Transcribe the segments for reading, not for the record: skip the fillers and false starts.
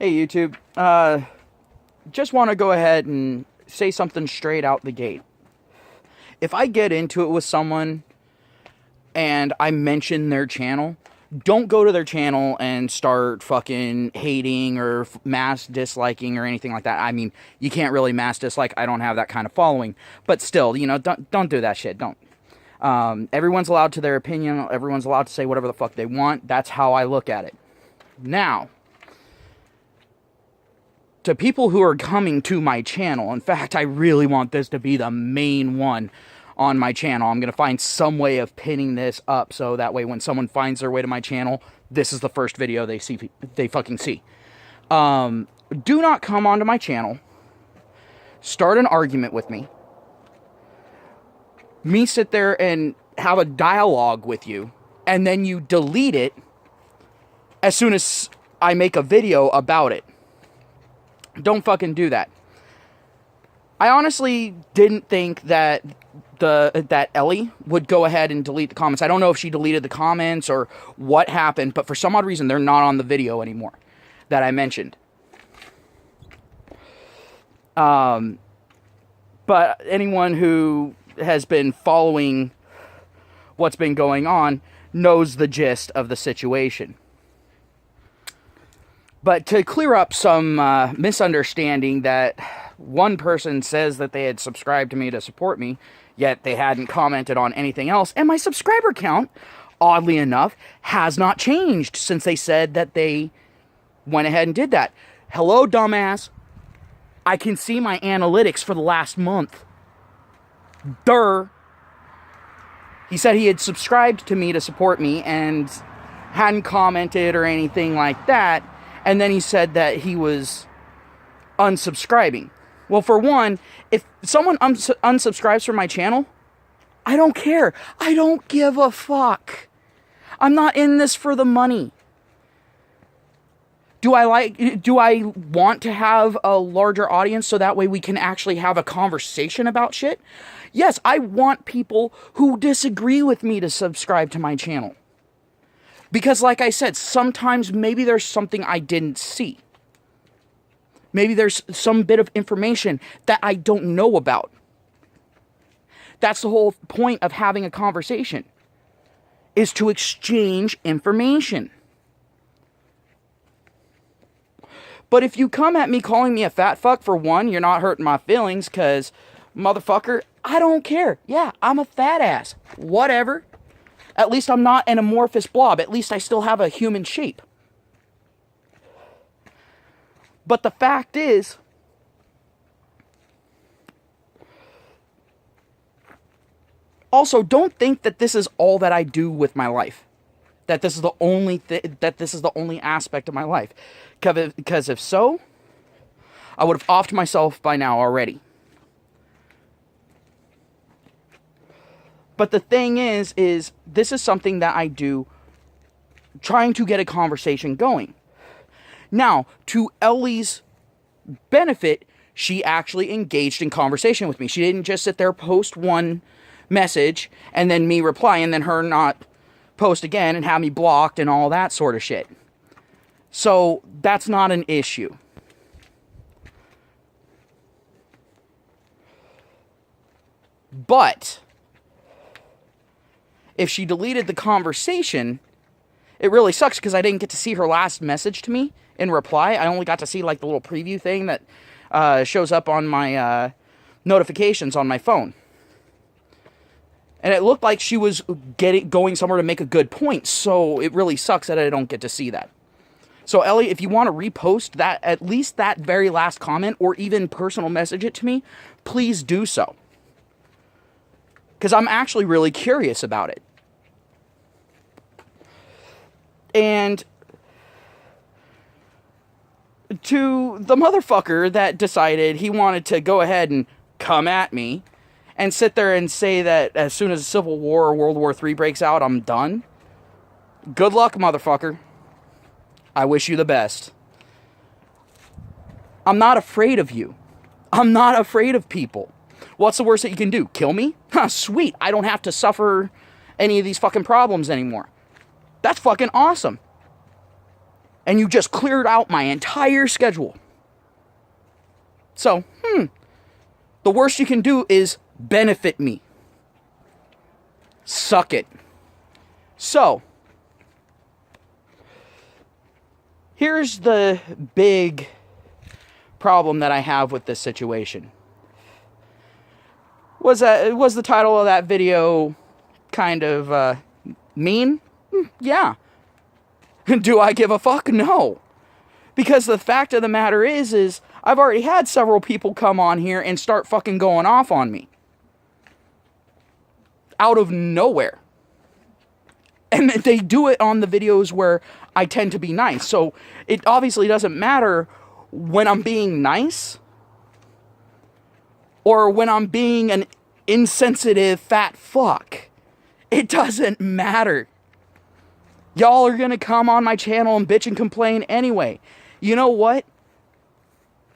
Hey YouTube, just want to go ahead and say something straight out the gate. If I get into it with someone and I mention their channel, don't go to their channel and start fucking hating or mass disliking or anything like that. I mean, you can't really mass dislike. I don't have that kind of following. But still, don't do that shit. Don't. Everyone's allowed to their opinion. Everyone's allowed to say whatever the fuck they want. That's how I look at it. Now, to people who are coming to my channel, in fact, I really want this to be the main one on my channel. I'm going to find some way of pinning this up so that way when someone finds their way to my channel, this is the first video they fucking see. Do not come onto my channel, start an argument with me sit there and have a dialogue with you, and then you delete it as soon as I make a video about it. Don't fucking do that. I honestly didn't think that that Ellie would go ahead and delete the comments. I don't know if she deleted the comments or what happened, but for some odd reason, they're not on the video anymore that I mentioned. But anyone who has been following what's been going on knows the gist of the situation. But to clear up some misunderstanding that one person says that they had subscribed to me to support me, yet they hadn't commented on anything else, and my subscriber count, oddly enough, has not changed since they said that they went ahead and did that. Hello, dumbass. I can see my analytics for the last month. He said he had subscribed to me to support me and hadn't commented or anything like that. And then he said that he was unsubscribing. Well, for one, if someone unsubscribes from my channel, I don't care. I don't give a fuck. I'm not in this for the money. Do I want to have a larger audience so that way we can actually have a conversation about shit? Yes, I want people who disagree with me to subscribe to my channel. Because like I said, sometimes maybe there's something I didn't see. Maybe there's some bit of information that I don't know about. That's the whole point of having a conversation, is to exchange information. But if you come at me calling me a fat fuck, for one, you're not hurting my feelings, because, motherfucker, I don't care. Yeah, I'm a fat ass. Whatever. At least I'm not an amorphous blob. At least I still have a human shape. But the fact is, also, don't think that this is all that I do with my life. That this is the only aspect of my life. Because if so, I would have offed myself by now already. But the thing is this is something that I do trying to get a conversation going. Now, to Ellie's benefit, she actually engaged in conversation with me. She didn't just sit there, post one message, and then me reply, and then her not post again and have me blocked and all that sort of shit. So, that's not an issue. But if she deleted the conversation, it really sucks because I didn't get to see her last message to me in reply. I only got to see like the little preview thing that shows up on my notifications on my phone. And it looked like she was going somewhere to make a good point, so it really sucks that I don't get to see that. So Ellie, if you want to repost that, at least that very last comment, or even personal message it to me, please do so. Because I'm actually really curious about it. And to the motherfucker that decided he wanted to go ahead and come at me and sit there and say that as soon as Civil War or World War III breaks out, I'm done. Good luck, motherfucker. I wish you the best. I'm not afraid of you. I'm not afraid of people. What's the worst that you can do? Kill me? Sweet. I don't have to suffer any of these fucking problems anymore. That's fucking awesome. And you just cleared out my entire schedule. So, the worst you can do is benefit me. Suck it. So, here's the big problem that I have with this situation. Was the title of that video kind of mean? Yeah. Do I give a fuck? No. Because the fact of the matter is I've already had several people come on here and start fucking going off on me. Out of nowhere. And they do it on the videos where I tend to be nice. So it obviously doesn't matter when I'm being nice or when I'm being an insensitive fat fuck. It doesn't matter. Y'all are gonna come on my channel and bitch and complain anyway. You know what?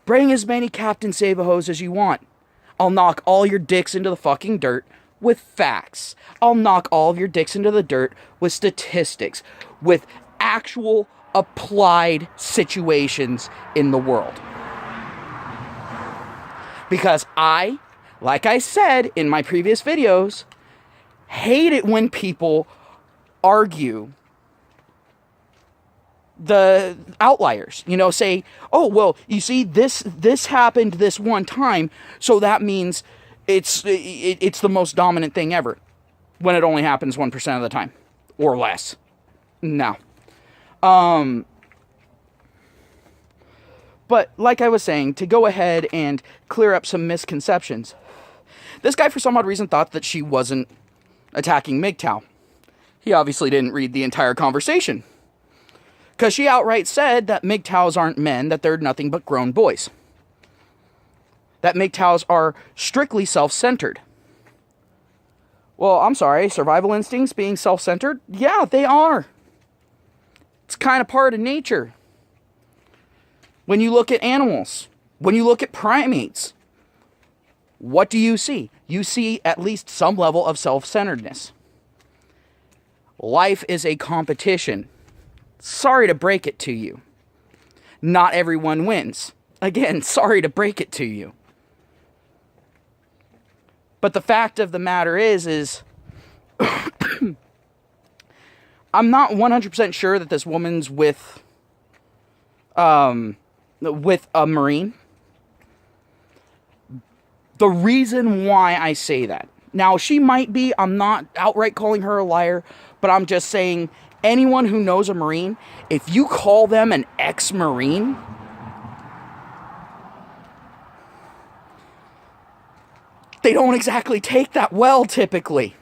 Bring as many Captain Save-A-Hos as you want. I'll knock all your dicks into the fucking dirt with facts. I'll knock all of your dicks into the dirt with statistics, with actual applied situations in the world. Because I, like I said in my previous videos, hate it when people argue the outliers. You know, say, oh, well, you see, this happened this one time, so that means it's the most dominant thing ever. When it only happens 1% of the time. Or less. No. But, like I was saying, to go ahead and clear up some misconceptions. This guy, for some odd reason, thought that she wasn't attacking MGTOW. He obviously didn't read the entire conversation. Because she outright said that MGTOWs aren't men, that they're nothing but grown boys. That MGTOWs are strictly self-centered. Well, I'm sorry, survival instincts being self-centered? Yeah, they are. It's kind of part of nature. When you look at animals, when you look at primates, what do you see? You see at least some level of self-centeredness. Life is a competition. Sorry to break it to you. Not everyone wins. Again, sorry to break it to you. But the fact of the matter is I'm not 100% sure that this woman's with a Marine. The reason why I say that. Now, she might be, I'm not outright calling her a liar, but I'm just saying anyone who knows a Marine, if you call them an ex-Marine, they don't exactly take that well, typically.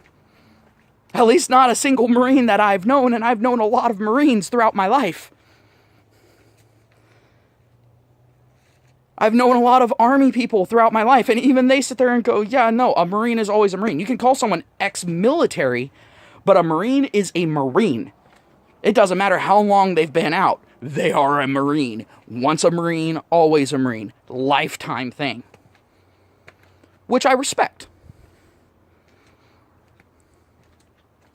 At least not a single Marine that I've known, and I've known a lot of Marines throughout my life. I've known a lot of Army people throughout my life, and even they sit there and go, yeah, no, a Marine is always a Marine. You can call someone ex-military, but a Marine is a Marine. It doesn't matter how long they've been out. They are a Marine. Once a Marine, always a Marine. Lifetime thing. Which I respect.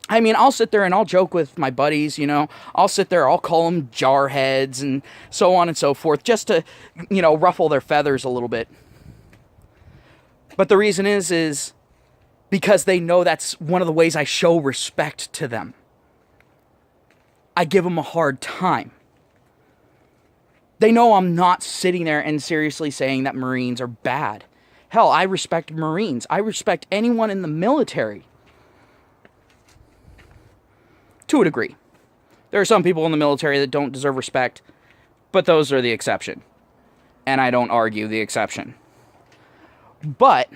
I mean, I'll sit there and I'll joke with my buddies, you know. I'll sit there, I'll call them jarheads and so on and so forth, just to, you know, ruffle their feathers a little bit. But the reason is because they know that's one of the ways I show respect to them. I give them a hard time. They know I'm not sitting there and seriously saying that Marines are bad. Hell, I respect Marines. I respect anyone in the military. To a degree. There are some people in the military that don't deserve respect, but those are the exception. And I don't argue the exception. But,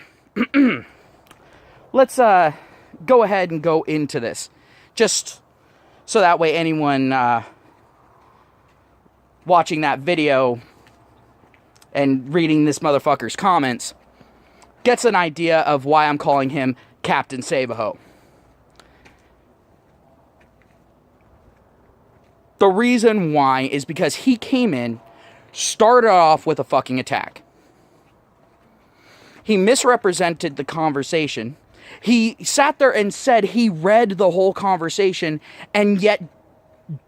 let's go ahead and go into this. Just so that way anyone watching that video and reading this motherfucker's comments gets an idea of why I'm calling him Captain Save-A-Ho. The reason why is because he came in, started off with a fucking attack. He misrepresented the conversation. He sat there and said he read the whole conversation and yet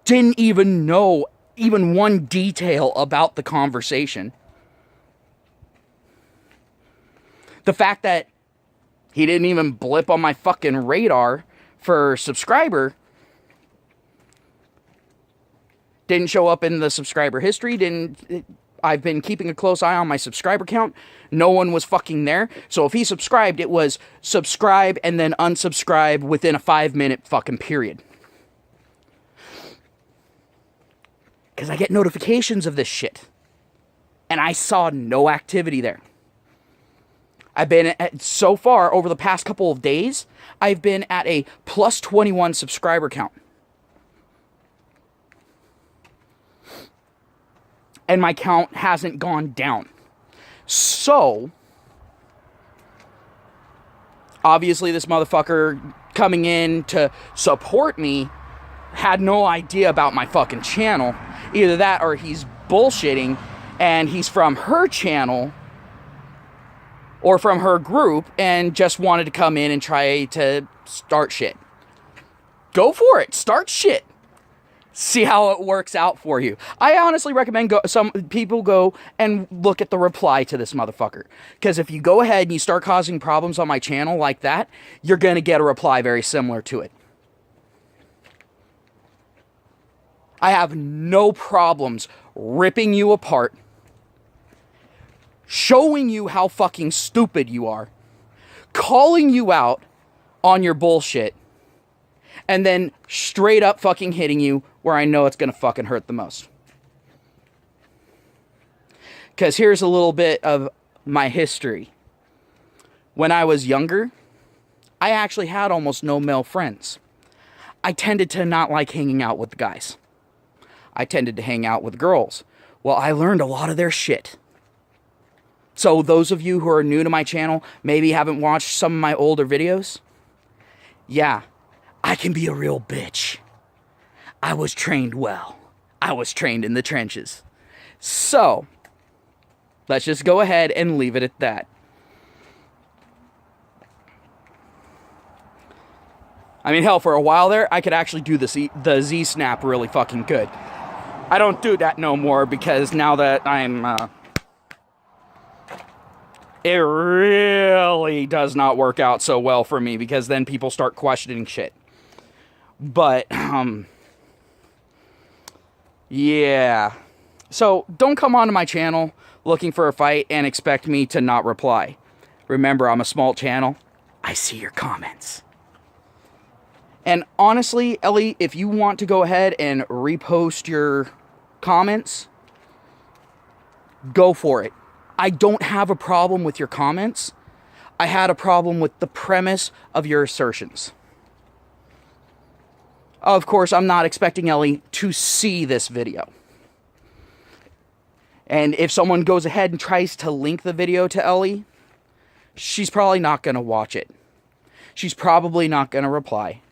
didn't even know even one detail about the conversation. The fact that he didn't even blip on my fucking radar for subscriber, didn't show up in the subscriber history, I've been keeping a close eye on my subscriber count. No one was fucking there. So if he subscribed, it was subscribe and then unsubscribe within a 5-minute fucking period. Because I get notifications of this shit. And I saw no activity there. I've been at, so far, over the past couple of days, I've been at a plus 21 subscriber count. And my count hasn't gone down. So, obviously this motherfucker coming in to support me had no idea about my fucking channel. Either that or he's bullshitting and he's from her channel or from her group and just wanted to come in and try to start shit. Go for it. Start shit. See how it works out for you. I honestly recommend some people go and look at the reply to this motherfucker. Because if you go ahead and you start causing problems on my channel like that, you're going to get a reply very similar to it. I have no problems ripping you apart, showing you how fucking stupid you are, calling you out on your bullshit, and then straight up fucking hitting you where I know it's gonna fucking hurt the most. Because here's a little bit of my history. When I was younger, I actually had almost no male friends. I tended to not like hanging out with guys. I tended to hang out with girls. Well, I learned a lot of their shit. So those of you who are new to my channel, maybe haven't watched some of my older videos, yeah, I can be a real bitch. I was trained well. I was trained in the trenches. So, let's just go ahead and leave it at that. I mean, hell, for a while there, I could actually do the Z-snap really fucking good. I don't do that no more because now that I'm... it really does not work out so well for me because then people start questioning shit. But, yeah. So, don't come onto my channel looking for a fight and expect me to not reply. Remember, I'm a small channel. I see your comments. And honestly, Ellie, if you want to go ahead and repost your comments, go for it. I don't have a problem with your comments. I had a problem with the premise of your assertions. Of course, I'm not expecting Ellie to see this video. And if someone goes ahead and tries to link the video to Ellie, she's probably not going to watch it. She's probably not going to reply.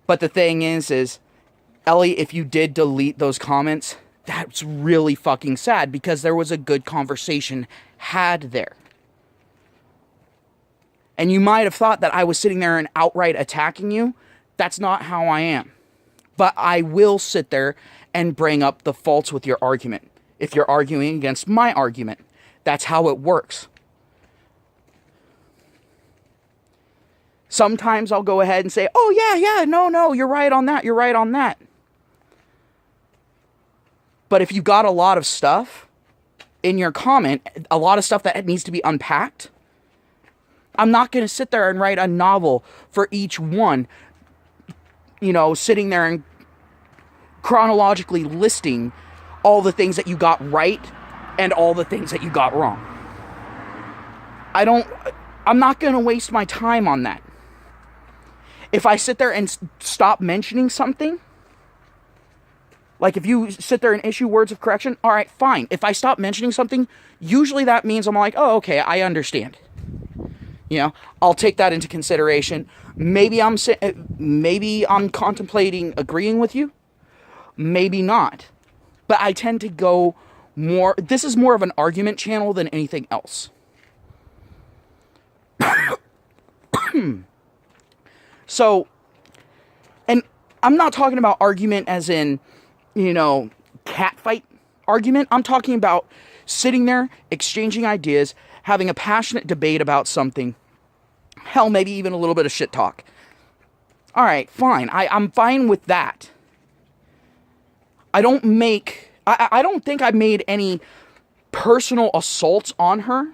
But the thing is, Ellie, if you did delete those comments, that's really fucking sad because there was a good conversation had there. And you might have thought that I was sitting there and outright attacking you. That's not how I am. But I will sit there and bring up the faults with your argument. If you're arguing against my argument, that's how it works. Sometimes I'll go ahead and say, oh yeah, no, you're right on that, you're right on that. But if you got a lot of stuff in your comment, a lot of stuff that needs to be unpacked, I'm not going to sit there and write a novel for each one, you know, sitting there and chronologically listing all the things that you got right and all the things that you got wrong. I'm not going to waste my time on that. If I sit there and stop mentioning something, like if you sit there and issue words of correction, all right, fine. If I stop mentioning something, usually that means I'm like, oh, okay, I understand. You know, I'll take that into consideration. Maybe I'm contemplating agreeing with you. Maybe not. But I tend to go more... This is more of an argument channel than anything else. So, and I'm not talking about argument as in, catfight argument. I'm talking about sitting there, exchanging ideas, having a passionate debate about something. Hell, maybe even a little bit of shit talk. All right, fine. I'm fine with that. I don't think I made any personal assaults on her.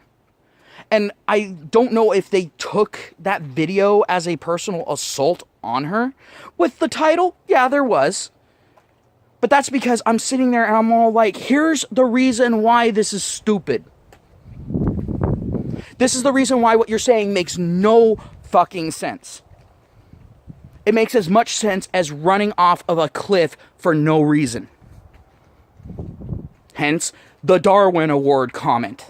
And I don't know if they took that video as a personal assault on her. With the title, yeah, there was. But that's because I'm sitting there and I'm all like, here's the reason why this is stupid. This is the reason why what you're saying makes no fucking sense. It makes as much sense as running off of a cliff for no reason. Hence, the Darwin Award comment.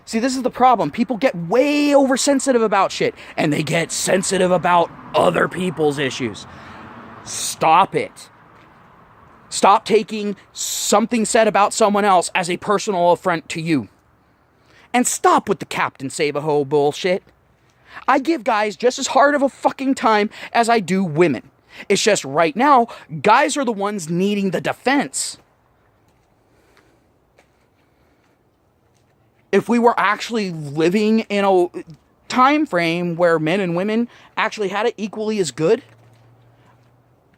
See, this is the problem. People get way oversensitive about shit, and they get sensitive about other people's issues. Stop it. Stop taking something said about someone else as a personal affront to you. And stop with the Captain Save-A-Ho bullshit. I give guys just as hard of a fucking time as I do women. It's just right now, guys are the ones needing the defense. If we were actually living in a time frame where men and women actually had it equally as good,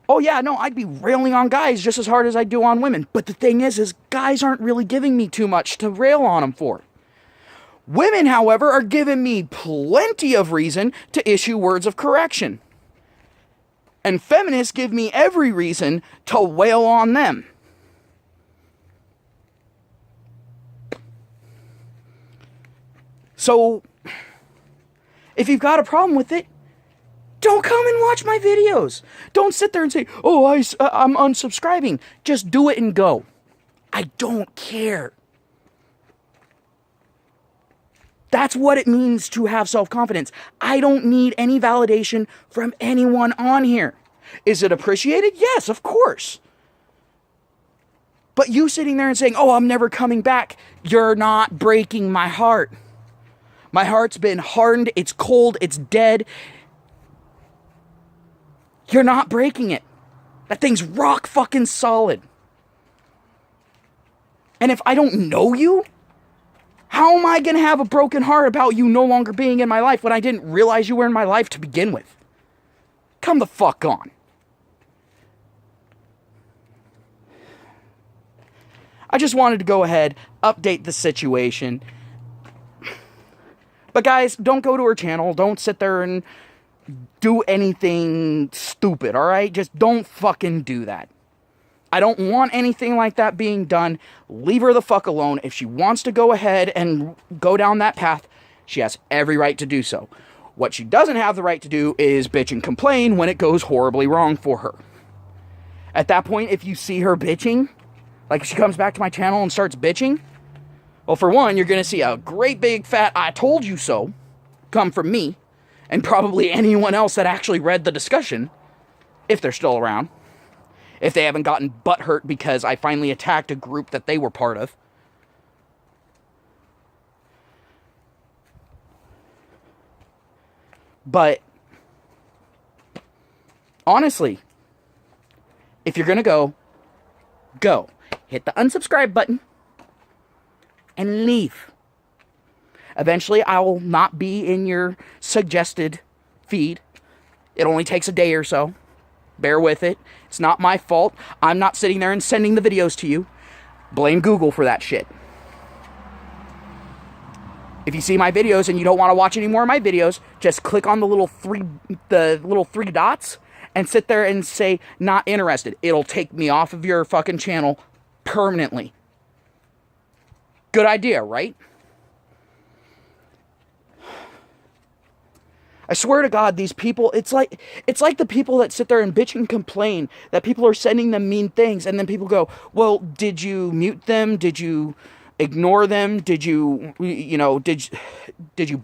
oh yeah, no, I'd be railing on guys just as hard as I do on women. But the thing is guys aren't really giving me too much to rail on them for. Women, however, are giving me plenty of reason to issue words of correction. And feminists give me every reason to wail on them. So, if you've got a problem with it, don't come and watch my videos. Don't sit there and say, oh, I'm unsubscribing. Just do it and go. I don't care. That's what it means to have self-confidence. I don't need any validation from anyone on here. Is it appreciated? Yes, of course. But you sitting there and saying, oh, I'm never coming back, you're not breaking my heart. My heart's been hardened, it's cold, it's dead. You're not breaking it. That thing's rock fucking solid. And if I don't know you, how am I going to have a broken heart about you no longer being in my life when I didn't realize you were in my life to begin with? Come the fuck on. I just wanted to go ahead, update the situation. But guys, don't go to her channel. Don't sit there and do anything stupid, alright? Just don't fucking do that. I don't want anything like that being done. Leave her the fuck alone. If she wants to go ahead and go down that path, she has every right to do so. What she doesn't have the right to do is bitch and complain when it goes horribly wrong for her. At that point, if you see her bitching, like if she comes back to my channel and starts bitching, well, for one, you're going to see a great big fat I told you so come from me, and probably anyone else that actually read the discussion, if they're still around. If they haven't gotten butthurt because I finally attacked a group that they were part of. But, honestly, if you're going to go, go. Hit the unsubscribe button and leave. Eventually, I will not be in your suggested feed. It only takes a day or so. Bear with it. It's not my fault. I'm not sitting there and sending the videos to you. Blame Google for that shit. If you see my videos and you don't want to watch any more of my videos, just click on the little three dots and sit there and say not interested. It'll take me off of your fucking channel permanently. Good idea, right? I swear to God, these people, it's like the people that sit there and bitch and complain that people are sending them mean things, and then people go, well, did you mute them? Did you ignore them? Did you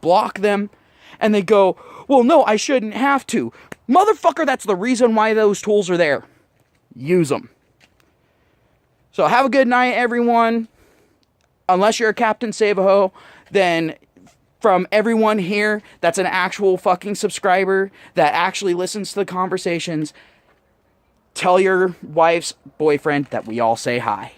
block them? And they go, well, no, I shouldn't have to. Motherfucker, that's the reason why those tools are there. Use them. So have a good night, everyone. Unless you're a Captain Save-A-Ho, then from everyone here that's an actual fucking subscriber that actually listens to the conversations, tell your wife's boyfriend that we all say hi.